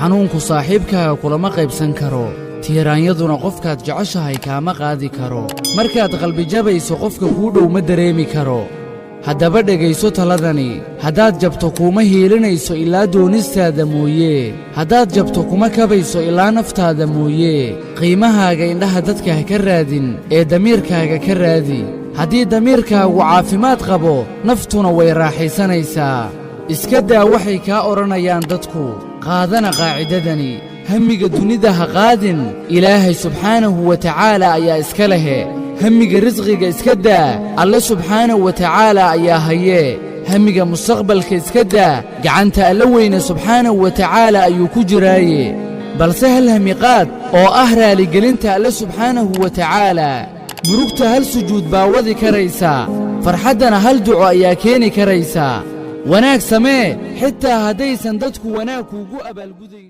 xanuunku saaxiibkaaga kulama qaybsan karo tiiraanyaduna qofkaad jeceshahay kaama qaadi karo markaad qalbi jabayso qofka kuu dhow ma dareemi karo haddaba dhegayso taladani haddaad jabto kuma hiilinayso ilaa doonistaada mooye haddaad jabto kuma kabayso ilaa naftaada mooye qiimahaaga indhaha dadka ha ka raadin ee damiirkaaga ka raadi haddii damiirkaagu caafimaad qabo naftuna way raaxaysanaysaa iska daa waxay kaa odhanayaan dadku qaadana qaacidadani hamiga dunida ha qaadin ilaahay subxaanahu wa tacaala ayaa iska lehe hamiga risqiga iska daa alle subxaanahu wa tacaala ayaa hayee hamiga mustaqbalka iska daa gacanta alla weyne subxaanahu wa tacaala ayuu ku jiraaye balse hal hami qaad oo ah raaligelinta alle subxaanahu wa tacaala murugta hal sujuud baa wadi karaysaa farxaddana hal duco ayaa keeni karaysaa wanaag samee xitaa haddaysan dadku wanaag kuugu abaalgudayn